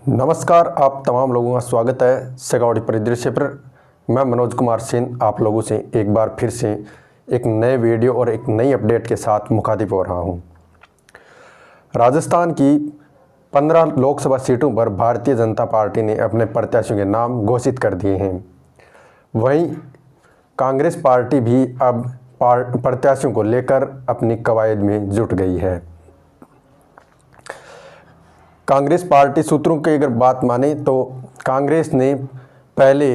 नमस्कार, आप तमाम लोगों का स्वागत है शेखावाटी परिदृश्य पर। मैं मनोज कुमार सेन आप लोगों से एक बार फिर से एक नए वीडियो और एक नई अपडेट के साथ मुखातिब हो रहा हूं। राजस्थान की 15 लोकसभा सीटों पर भारतीय जनता पार्टी ने अपने प्रत्याशियों के नाम घोषित कर दिए हैं। वहीं कांग्रेस पार्टी भी अब प्रत्याशियों को लेकर अपनी कवायद में जुट गई है। कांग्रेस पार्टी सूत्रों की अगर बात माने तो कांग्रेस ने पहले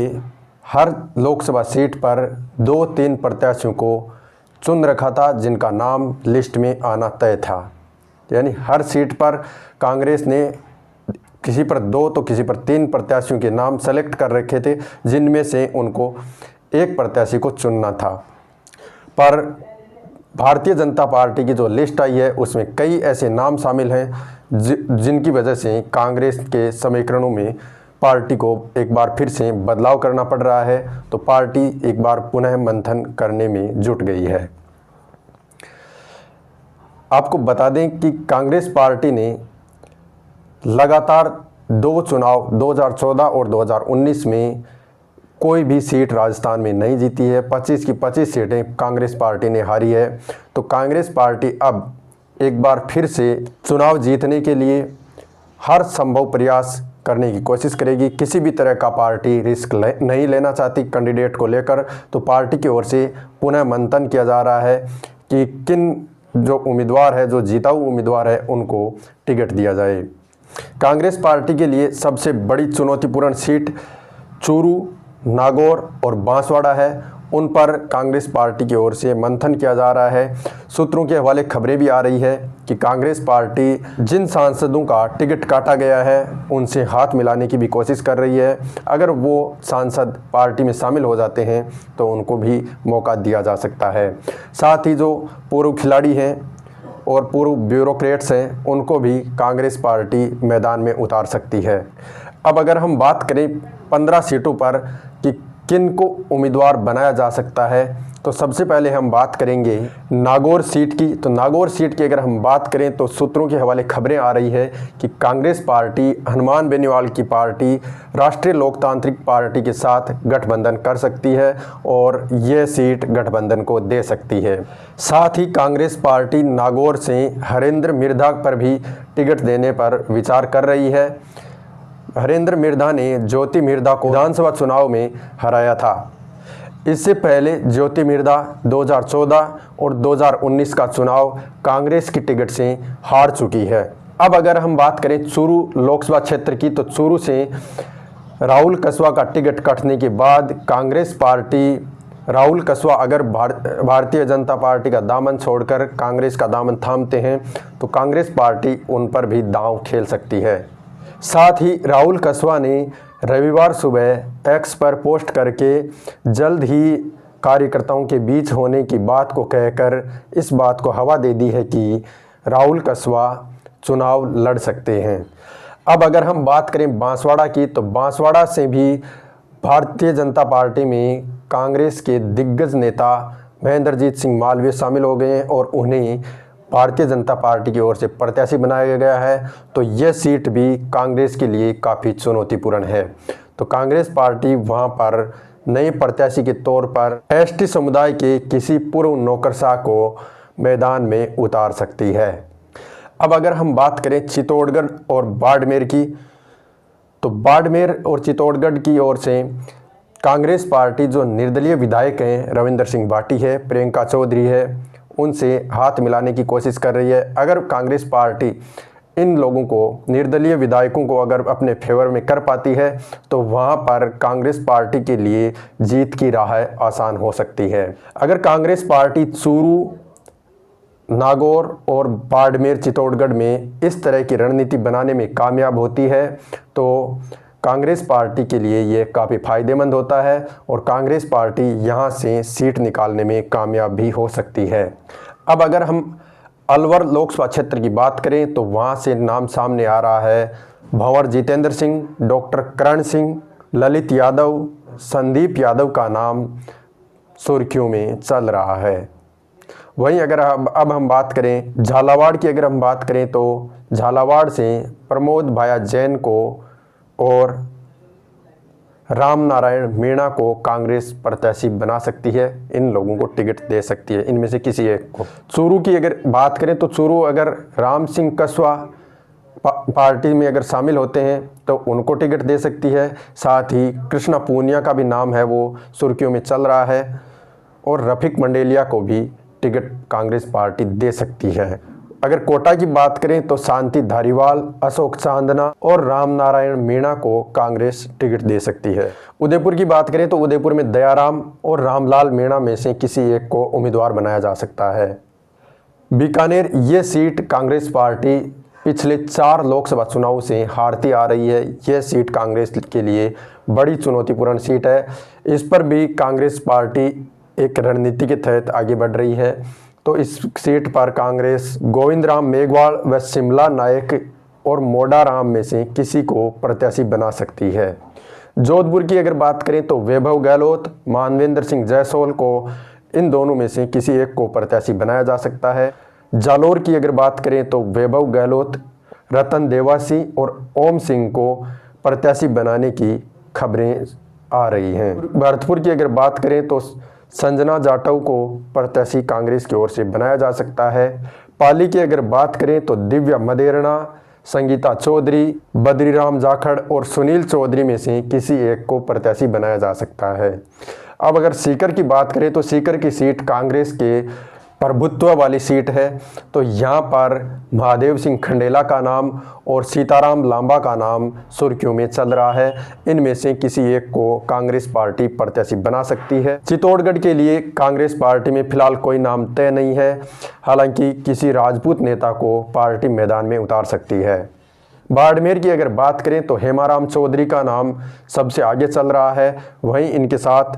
हर लोकसभा सीट पर 2-3 प्रत्याशियों को चुन रखा था जिनका नाम लिस्ट में आना तय था। यानी हर सीट पर कांग्रेस ने किसी पर 2 तो किसी पर 3 प्रत्याशियों के नाम सेलेक्ट कर रखे थे, जिनमें से उनको एक प्रत्याशी को चुनना था। पर भारतीय जनता पार्टी की जो लिस्ट आई है उसमें कई ऐसे नाम शामिल हैं जिनकी वजह से कांग्रेस के समीकरणों में पार्टी को एक बार फिर से बदलाव करना पड़ रहा है। तो पार्टी एक बार पुनः मंथन करने में जुट गई है। आपको बता दें कि कांग्रेस पार्टी ने लगातार 2 चुनाव 2014 और 2019 में कोई भी सीट राजस्थान में नहीं जीती है। 25 की 25 सीटें कांग्रेस पार्टी ने हारी है। तो कांग्रेस पार्टी अब एक बार फिर से चुनाव जीतने के लिए हर संभव प्रयास करने की कोशिश करेगी। किसी भी तरह का पार्टी रिस्क नहीं लेना चाहती कैंडिडेट को लेकर। तो पार्टी की ओर से पुनः मंथन किया जा रहा है कि किन जो उम्मीदवार है, जो जीता हुआ उम्मीदवार है, उनको टिकट दिया जाए। कांग्रेस पार्टी के लिए सबसे बड़ी चुनौतीपूर्ण सीट चूरू, नागौर और बांसवाड़ा है। उन पर कांग्रेस पार्टी की ओर से मंथन किया जा रहा है। सूत्रों के हवाले खबरें भी आ रही है कि कांग्रेस पार्टी जिन सांसदों का टिकट काटा गया है उनसे हाथ मिलाने की भी कोशिश कर रही है। अगर वो सांसद पार्टी में शामिल हो जाते हैं तो उनको भी मौका दिया जा सकता है। साथ ही जो पूर्व खिलाड़ी हैं और पूर्व ब्यूरोक्रेट्स हैं उनको भी कांग्रेस पार्टी मैदान में उतार सकती है। अब अगर हम बात करें 15 सीटों पर कि किन को उम्मीदवार बनाया जा सकता है, तो सबसे पहले हम बात करेंगे नागौर सीट की। तो नागौर सीट की अगर हम बात करें तो सूत्रों के हवाले खबरें आ रही है कि कांग्रेस पार्टी हनुमान बेनीवाल की पार्टी राष्ट्रीय लोकतांत्रिक पार्टी के साथ गठबंधन कर सकती है और यह सीट गठबंधन को दे सकती है। साथ ही कांग्रेस पार्टी नागौर से हरेंद्र मिर्धा पर भी टिकट देने पर विचार कर रही है। हरेंद्र मिर्धा ने ज्योति मिर्धा को विधानसभा चुनाव में हराया था। इससे पहले ज्योति मिर्धा 2014 और 2019 का चुनाव कांग्रेस की टिकट से हार चुकी है। अब अगर हम बात करें चूरू लोकसभा क्षेत्र की, तो चूरू से राहुल कस्वा का टिकट कटने के बाद कांग्रेस पार्टी राहुल कस्वा अगर भारतीय जनता पार्टी का दामन छोड़कर कांग्रेस का दामन थामते हैं तो कांग्रेस पार्टी उन पर भी दांव खेल सकती है। साथ ही राहुल कस्वा ने रविवार सुबह एक्स पर पोस्ट करके जल्द ही कार्यकर्ताओं के बीच होने की बात को कहकर इस बात को हवा दे दी है कि राहुल कस्वा चुनाव लड़ सकते हैं। अब अगर हम बात करें बांसवाड़ा की, तो बांसवाड़ा से भी भारतीय जनता पार्टी में कांग्रेस के दिग्गज नेता महेंद्रजीत सिंह मालवीय शामिल हो गए हैं और उन्हें भारतीय जनता पार्टी की ओर से प्रत्याशी बनाया गया है। तो यह सीट भी कांग्रेस के लिए काफ़ी चुनौतीपूर्ण है। तो कांग्रेस पार्टी वहां पर नए प्रत्याशी के तौर पर एसटी समुदाय के किसी पूर्व नौकरशाह को मैदान में उतार सकती है। अब अगर हम बात करें चित्तौड़गढ़ और बाड़मेर की, तो बाड़मेर और चित्तौड़गढ़ की ओर से कांग्रेस पार्टी जो निर्दलीय विधायक हैं रविंद्र सिंह भाटी है, प्रियंका चौधरी है, उनसे हाथ मिलाने की कोशिश कर रही है। अगर कांग्रेस पार्टी इन लोगों को निर्दलीय विधायकों को अगर अपने फेवर में कर पाती है तो वहां पर कांग्रेस पार्टी के लिए जीत की राह आसान हो सकती है। अगर कांग्रेस पार्टी चूरू, नागौर और बाड़मेर चित्तौड़गढ़ में इस तरह की रणनीति बनाने में कामयाब होती है तो कांग्रेस पार्टी के लिए ये काफ़ी फायदेमंद होता है और कांग्रेस पार्टी यहाँ से सीट निकालने में कामयाब भी हो सकती है। अब अगर हम अलवर लोकसभा क्षेत्र की बात करें तो वहाँ से नाम सामने आ रहा है भंवर जितेंद्र सिंह, डॉक्टर करण सिंह, ललित यादव, संदीप यादव का नाम सुर्खियों में चल रहा है। वहीं अगर अब हम बात करें झालावाड़ की, अगर हम बात करें तो झालावाड़ से प्रमोद भाया जैन को और राम नारायण मीणा को कांग्रेस प्रत्याशी बना सकती है। इन लोगों को टिकट दे सकती है इनमें से किसी एक को। चूरू की अगर बात करें तो चूरू अगर राम सिंह कस्वा पार्टी में अगर शामिल होते हैं तो उनको टिकट दे सकती है। साथ ही कृष्णा पूनिया का भी नाम है, वो सुर्खियों में चल रहा है, और रफीक मंडेलिया को भी टिकट कांग्रेस पार्टी दे सकती है। अगर कोटा की बात करें तो शांति धारीवाल, अशोक चांदना और राम नारायण मीणा को कांग्रेस टिकट दे सकती है। उदयपुर की बात करें तो उदयपुर में दयाराम और रामलाल मीणा में से किसी एक को उम्मीदवार बनाया जा सकता है। बीकानेर, ये सीट कांग्रेस पार्टी पिछले 4 लोकसभा चुनाव से हारती आ रही है। यह सीट कांग्रेस के लिए बड़ी चुनौतीपूर्ण सीट है। इस पर भी कांग्रेस पार्टी एक रणनीति के तहत आगे बढ़ रही है। तो इस सीट पर कांग्रेस गोविंद राम मेघवाल व शिमला नायक और मोडाराम में से किसी को प्रत्याशी बना सकती है। जोधपुर की अगर बात करें तो वैभव गहलोत, मानवेंद्र सिंह जायसवाल को, इन दोनों में से किसी एक को प्रत्याशी बनाया जा सकता है। जालोर की अगर बात करें तो वैभव गहलोत, रतन देवासी और ओम सिंह को प्रत्याशी बनाने की खबरें आ रही हैं। भरतपुर की अगर बात करें तो संजना जाटव को प्रत्याशी कांग्रेस की ओर से बनाया जा सकता है। पाली की अगर बात करें तो दिव्या मदेरणा, संगीता चौधरी, बद्रीराम जाखड़ और सुनील चौधरी में से किसी एक को प्रत्याशी बनाया जा सकता है। अब अगर सीकर की बात करें तो सीकर की सीट कांग्रेस के प्रभुत्व वाली सीट है। तो यहाँ पर महादेव सिंह खंडेला का नाम और सीताराम लांबा का नाम सुर्खियों में चल रहा है। इनमें से किसी एक को कांग्रेस पार्टी प्रत्याशी बना सकती है। चित्तौड़गढ़ के लिए कांग्रेस पार्टी में फिलहाल कोई नाम तय नहीं है, हालांकि किसी राजपूत नेता को पार्टी मैदान में उतार सकती है। बाड़मेर की अगर बात करें तो हेमाराम चौधरी का नाम सबसे आगे चल रहा है। वहीं इनके साथ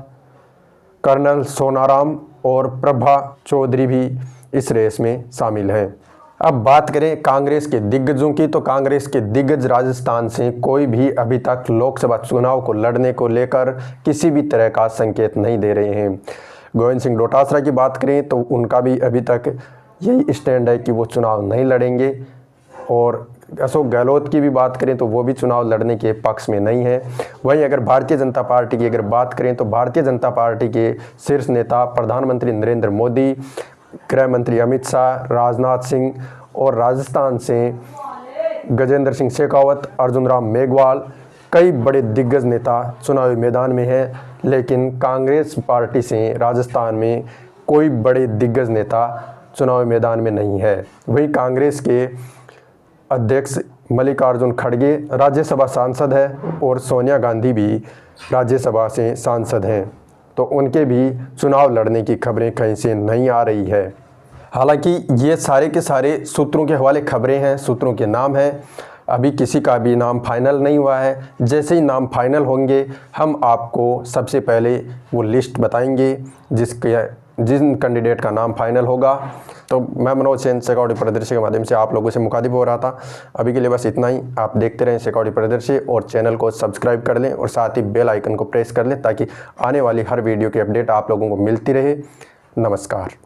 कर्नल सोनाराम और प्रभा चौधरी भी इस रेस में शामिल हैं। अब बात करें कांग्रेस के दिग्गजों की, तो कांग्रेस के दिग्गज राजस्थान से कोई भी अभी तक लोकसभा चुनाव को लड़ने को लेकर किसी भी तरह का संकेत नहीं दे रहे हैं। गोविंद सिंह डोटासरा की बात करें तो उनका भी अभी तक यही स्टैंड है कि वो चुनाव नहीं लड़ेंगे, और अशोक गहलोत की भी बात करें तो वो भी चुनाव लड़ने के पक्ष में नहीं है। वहीं अगर भारतीय जनता पार्टी की अगर बात करें तो भारतीय जनता पार्टी के शीर्ष नेता प्रधानमंत्री नरेंद्र मोदी, गृह मंत्री अमित शाह, राजनाथ सिंह और राजस्थान से गजेंद्र सिंह शेखावत, अर्जुन राम मेघवाल, कई बड़े दिग्गज नेता चुनावी मैदान में हैं। लेकिन कांग्रेस पार्टी से राजस्थान में कोई बड़े दिग्गज नेता चुनावी मैदान में नहीं है। वहीं कांग्रेस के अध्यक्ष मल्लिकार्जुन खड़गे राज्यसभा सांसद है और सोनिया गांधी भी राज्यसभा से सांसद हैं, तो उनके भी चुनाव लड़ने की खबरें कहीं से नहीं आ रही है। हालांकि ये सारे के सारे सूत्रों के हवाले खबरें हैं, सूत्रों के नाम हैं, अभी किसी का भी नाम फाइनल नहीं हुआ है। जैसे ही नाम फाइनल होंगे हम आपको सबसे पहले वो लिस्ट बताएंगे जिन कैंडिडेट का नाम फाइनल होगा। तो मैं मनोज सेन शेखावटी परिदृश्य के माध्यम से आप लोगों से मुखातिब हो रहा था। अभी के लिए बस इतना ही। आप देखते रहें शेखावटी परिदृश्य और चैनल को सब्सक्राइब कर लें और साथ ही बेल आइकन को प्रेस कर लें ताकि आने वाली हर वीडियो की अपडेट आप लोगों को मिलती रहे। नमस्कार।